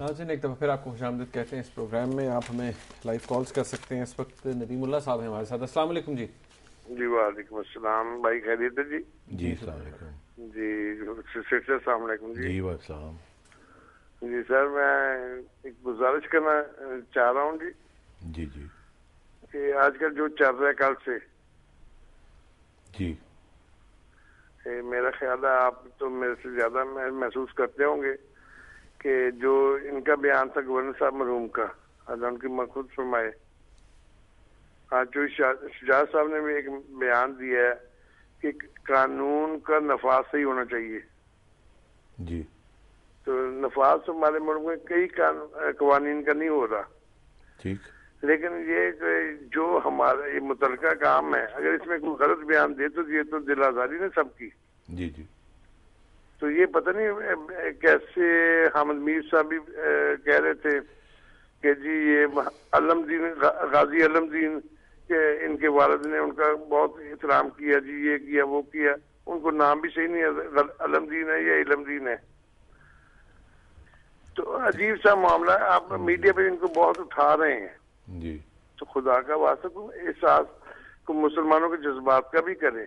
नाज़रीन एक दफ़ा फिर आपको खुशामदीद कहते हैं इस प्रोग्राम में। आप हमें लाइव कॉल्स कर सकते हैं। इस वक्त नदीमुल्लाह साहब हैं हमारे साथ। अस्सलाम वालेकुम जी। जी वालेकुम अस्सलाम भाई, खैरियत है जी? जी अस्सलाम वालेकुम। जी सिस्टर अस्सलाम वालेकुम जी। जी वालेकुम। जी सर, मैं एक गुजारिश करना चाह रहा हूँ जी जी जी कि आजकल जो चल रहा है कल से जी मेरा ख्याल है आप तो मेरे से ज्यादा महसूस करते होंगे कि जो इनका बयान था गवर्नर साहब मरहूम का, अल्लाह उनकी मग़फ़िरत फरमाए, आज जो शुजात साहब ने भी एक बयान दिया है कि कानून का नफाज सही होना चाहिए। जी तो नफाज तो हमारे मुल्क में कई कवानीन का नहीं हो रहा, ठीक। लेकिन ये जो हमारा ये मुतलका काम है, अगर इसमें कोई गलत बयान दे तो ये तो दिल आज़ारी ने सबकी। जी जी तो ये पता नहीं कैसे हामिद मीर साहब भी कह रहे थे कि जी ये अलमदीन गाजी अलमदीन के इनके वालिद ने उनका बहुत एहतराम किया जी, ये किया वो किया, उनको नाम भी सही नहीं है, अलमदीन है या इलमदीन है। तो अजीब सा मामला है, आप मीडिया पे इनको बहुत उठा रहे हैं जी। तो खुदा का वास्ता को एहसास को मुसलमानों के जज्बात का भी करें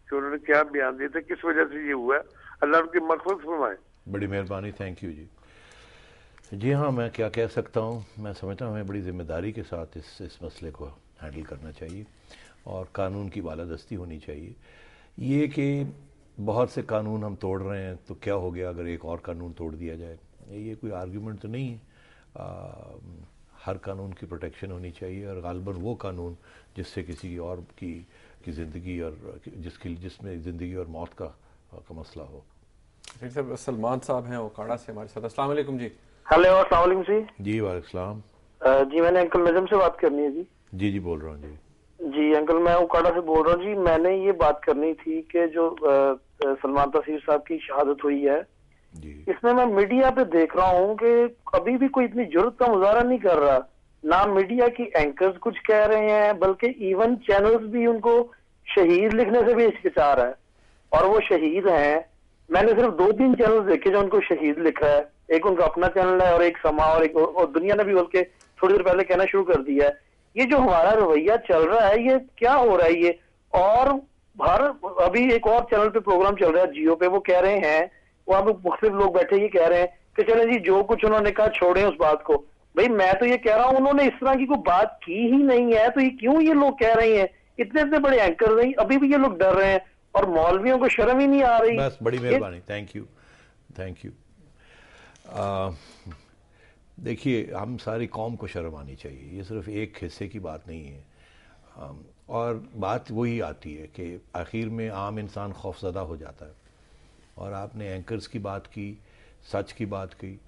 कि उन्होंने क्या बयान दिए थे, किस वजह से ये हुआ है। अल्लाह उनकी मग़फ़िरत फरमाए। बड़ी मेहरबानी, थैंक यू जी। जी हाँ, मैं क्या कह सकता हूँ, मैं समझता हूँ हमें बड़ी ज़िम्मेदारी के साथ इस मसले को हैंडल करना चाहिए और कानून की बालादस्ती होनी चाहिए। ये कि बहुत से कानून हम तोड़ रहे हैं तो क्या हो गया अगर एक और कानून तोड़ दिया जाए, ये कोई आर्ग्यूमेंट तो नहीं है। हर कानून की प्रोटेक्शन होनी चाहिए और गालिबन वो कानून जिससे किसी और की ज़िंदगी और जिसमें ज़िंदगी और मौत का मसला हो। फिर सर सलमान साहब हैं ओकाड़ा से हमारे साथ। अस्सलाम वालेकुम जी। हेलो अस्सलाम वालेकुम जी। जी वालेकुम। जी मैंने अंकल नजम से बात करनी है जी। जी जी बोल रहा हूँ जी। जी अंकल मैं ओकाड़ा से बोल रहा हूँ जी। मैंने ये बात करनी थी कि जो सलमान तसीर साहब की शहादत हुई है जी, इसमें मैं मीडिया पे देख रहा हूँ कि कभी भी कोई इतनी जुर्रत का मुजाहरा नहीं कर रहा। ना मीडिया की एंकर्स कुछ कह रहे हैं, बल्कि इवन चैनल्स भी उनको शहीद लिखने से भी हिचकिचा रहा है। और वो शहीद हैं, मैंने सिर्फ 2-3 चैनल देखे जो उनको शहीद लिख रहा है। एक उनका अपना चैनल है और एक समा और एक और दुनिया ने भी बल्कि थोड़ी देर पहले कहना शुरू कर दिया है। ये जो हमारा रवैया चल रहा है ये क्या हो रहा है ये। और भारत अभी एक और चैनल पे प्रोग्राम चल रहा है जियो पे, वो कह रहे हैं, वहां पे मुख्तलिफ लोग बैठे ये कह रहे हैं कि चले जी जो कुछ उन्होंने कहा छोड़े उस बात को। भाई मैं तो ये कह रहा हूँ उन्होंने इस तरह की कोई बात की ही नहीं है, तो ये क्यों ये लोग कह रहे हैं। इतने इतने बड़े एंकर नहीं, अभी भी ये लोग डर रहे हैं और मौलवियों को शर्म ही नहीं आ रही। बस बड़ी मेहरबानी, थैंक यू थैंक यू। देखिए हम सारी कौम को शर्म आनी चाहिए, ये सिर्फ एक हिस्से की बात नहीं है। और बात वही आती है कि आखिर में आम इंसान खौफज़दा हो जाता है। और आपने एंकर्स की बात की, सच की बात की,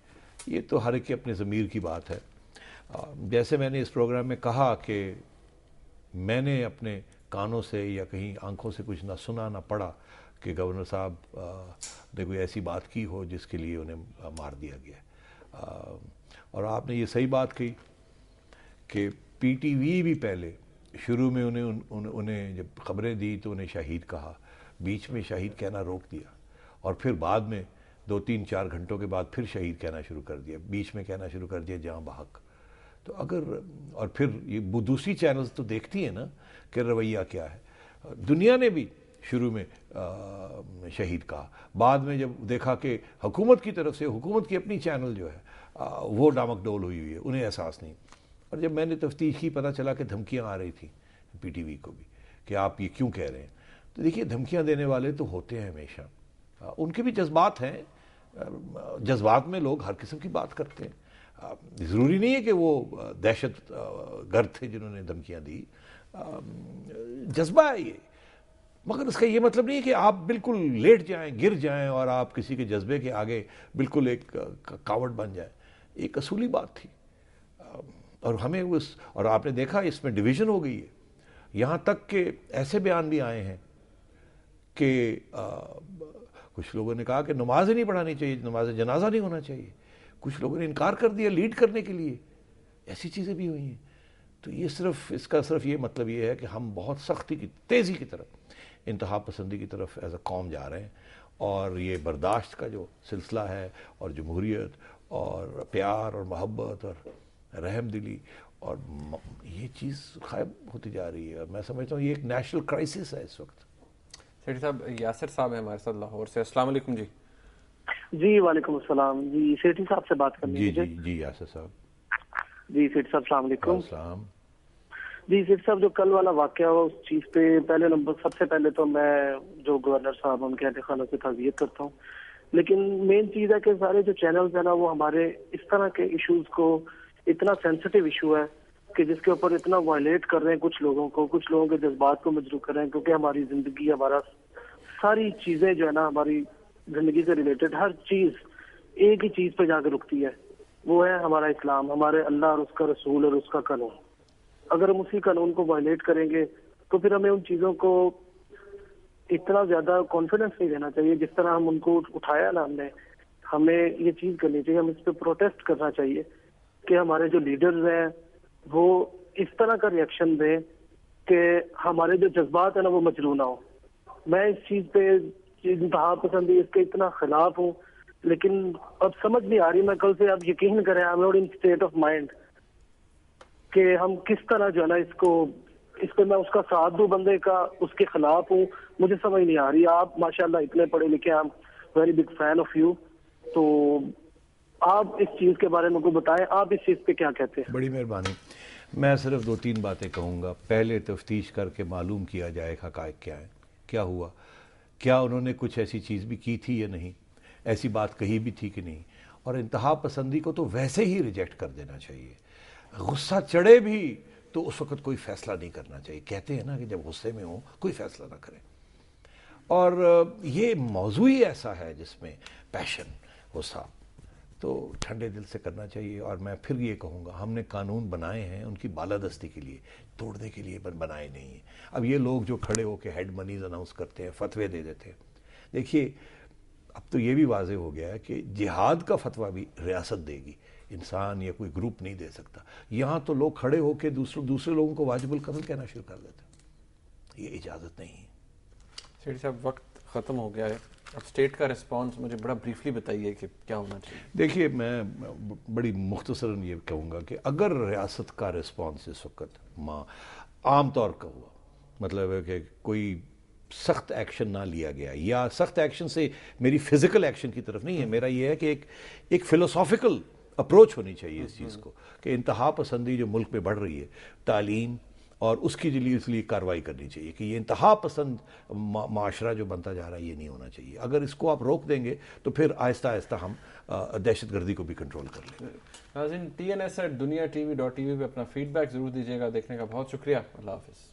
ये तो हर एक की अपने ज़मीर की बात है। जैसे मैंने इस प्रोग्राम में कहा कि मैंने अपने कानों से या कहीं आंखों से कुछ ना सुना ना पढ़ा कि गवर्नर साहब ने कोई ऐसी बात की हो जिसके लिए उन्हें मार दिया गया। और आपने ये सही बात कही कि पीटीवी भी पहले शुरू में उन्हें जब खबरें दी तो उन्हें शहीद कहा, बीच में शहीद कहना रोक दिया और फिर बाद में 2-3-4 घंटों के बाद फिर शहीद कहना शुरू कर दिया, बीच में कहना शुरू कर दिया जहाँ बहक। तो अगर और फिर ये दूसरी चैनल्स तो देखती है ना कि रवैया क्या है। दुनिया ने भी शुरू में शहीद कहा, बाद में जब देखा कि हुकूमत की तरफ से, हुकूमत की अपनी चैनल जो है वो डामक डोल हुई है, उन्हें एहसास नहीं। और जब मैंने तफ्तीश की पता चला कि धमकियाँ आ रही थी पीटीवी को भी कि आप ये क्यों कह रहे हैं। तो देखिए धमकियाँ देने वाले तो होते हैं हमेशा, उनके भी जज्बात हैं, जज्बात में लोग हर किस्म की बात करते हैं। ज़रूरी नहीं है कि वो दहशत गर्द थे जिन्होंने धमकियाँ दी, जज्बा है ये। मगर उसका ये मतलब नहीं है कि आप बिल्कुल लेट जाएं, गिर जाएं और आप किसी के जज्बे के आगे बिल्कुल एक कावड़ बन जाएं। एक असूली बात थी और हमें और आपने देखा इसमें डिवीज़न हो गई है। यहाँ तक कि ऐसे बयान भी आए हैं कि कुछ लोगों ने कहा कि नमाज ही नहीं पढ़ानी चाहिए, नमाज जनाजा नहीं होना चाहिए। कुछ लोगों ने इनकार कर दिया लीड करने के लिए, ऐसी चीज़ें भी हुई हैं। तो ये इसका सिर्फ ये मतलब ये है कि हम बहुत सख्ती की, तेज़ी की तरफ, इंतहा पसंदी की तरफ एज अ कौम जा रहे हैं। और ये बर्दाश्त का जो सिलसिला है और जमहूरियत اور پیار اور محبت اور رحم دلی، اور یہ چیز غائب ہوتی جا رہی ہے، اور میں سمجھتا ہوں یہ ایک نیشنل کرائسس ہے اس وقت۔ سیٹھی صاحب، یاسر صاحب ہیں ہمارے ساتھ لاہور سے، السلام علیکم جی۔ جی وعلیکم السلام جی، سیٹھی صاحب سے بات کرنی جی ہے جی جی یاسر صاحب۔ جی سیٹھی صاحب السلام علیکم۔ السلام۔ جی سیٹھی صاحب، جو کل والا واقعہ ہوا اس چیز پہ پہلے نمبر سب سے پہلے تو میں جو گورنر صاحب ان کے اہل خانہ سے تعزیت کرتا ہوں، لیکن مین چیز ہے کہ سارے جو چینلز ہیں نا وہ ہمارے اس طرح کے ایشوز کو، اتنا سینسٹیو ایشو ہے کہ جس کے اوپر اتنا وائلیٹ کر رہے ہیں کچھ لوگوں کے جذبات کو مجروح کر رہے ہیں، کیونکہ ہماری زندگی، ہمارا ساری چیزیں جو ہے نا ہماری زندگی سے ریلیٹڈ ہر چیز ایک ہی چیز پہ جا کے رکتی ہے، وہ ہے ہمارا اسلام، ہمارے اللہ اور اس کا رسول اور اس کا قانون۔ اگر ہم اسی قانون کو وائلیٹ کریں گے تو پھر ہمیں ان چیزوں کو اتنا زیادہ کانفیڈنس نہیں دینا چاہیے جس طرح ہم ان کو اٹھایا نا ہمیں یہ چیز کرنی چاہیے، ہم اس پہ پروٹیسٹ کرنا چاہیے کہ ہمارے جو لیڈرز ہیں وہ اس طرح کا ریئیکشن دیں کہ ہمارے جو جذبات ہیں نا وہ مجروح نہ ہو۔ میں اس چیز پہ انتہا پسندی اس کے اتنا خلاف ہوں، لیکن اب سمجھ نہیں آ رہی، میں کل سے آپ یقین کریں I am not in state of mind کہ ہم کس طرح جو ہے نا اس پہ میں اس کا ساتھ دوں بندے کا، اس کے خلاف ہوں، مجھے سمجھ نہیں آ رہی۔ آپ ماشاءاللہ اتنے پڑھے لکھے، آپ very big fan of you, تو آپ اس چیز کے بارے میں کو بتائیں، آپ اس چیز پہ کیا کہتے ہیں؟ بڑی مہربانی۔ میں صرف 2-3 باتیں کہوں گا۔ پہلے تفتیش کر کے معلوم کیا جائے حقائق کیا ہیں، کیا ہوا، کیا انہوں نے کچھ ایسی چیز بھی کی تھی یا نہیں، ایسی بات کہی بھی تھی کہ نہیں۔ اور انتہا پسندی کو تو ویسے ہی ریجیکٹ کر دینا چاہیے، غصہ چڑھے بھی تو اس وقت کوئی فیصلہ نہیں کرنا چاہیے۔ کہتے ہیں نا کہ جب غصے میں ہوں کوئی فیصلہ نہ کریں، اور یہ موضوع ہی ایسا ہے جس میں پیشن، غصہ، تو ٹھنڈے دل سے کرنا چاہیے۔ اور میں پھر یہ کہوں گا، ہم نے قانون بنائے ہیں ان کی بالادستی کے لیے، توڑنے کے لیے بنائے نہیں ہیں۔ اب یہ لوگ جو کھڑے ہو کے ہیڈ منیز اناؤنس کرتے ہیں، فتوے دے دیتے ہیں، دیکھیے اب تو یہ بھی واضح ہو گیا ہے کہ جہاد کا فتویٰ بھی ریاست دے گی، انسان یا کوئی گروپ نہیں دے سکتا۔ یہاں تو لوگ کھڑے ہو کے دوسرے لوگوں کو واجب القتل کہنا شروع کر دیتے ہیں، یہ اجازت نہیں ہے۔ سیٹھی صاحب، وقت ختم ہو گیا ہے، اب اسٹیٹ کا ریسپانس مجھے بڑا بریفلی بتائیے کہ کیا ہونا چاہیے۔ دیکھیے میں بڑی مختصراً یہ کہوں گا کہ اگر ریاست کا ریسپانس اس وقت عام طور کا ہوا، مطلب ہے کہ کوئی سخت ایکشن نہ لیا گیا، یا سخت ایکشن سے میری فزیکل ایکشن کی طرف نہیں ہے، میرا یہ ہے کہ ایک فلسافیکل اپروچ ہونی چاہیے اس چیز کو، کہ انتہا پسندی جو ملک میں بڑھ رہی ہے، تعلیم اور اس کی لیے کارروائی کرنی چاہیے کہ یہ انتہا پسند معاشرہ جو بنتا جا رہا ہے یہ نہیں ہونا چاہیے۔ اگر اس کو آپ روک دیں گے تو پھر آہستہ آہستہ ہم دہشت گردی کو بھی کنٹرول کر لیں گے۔ ناظرین، TNS@duniatv.tv پہ اپنا فیڈ بیک ضرور دیجیے گا۔ دیکھنے کا بہت شکریہ، اللہ حافظ۔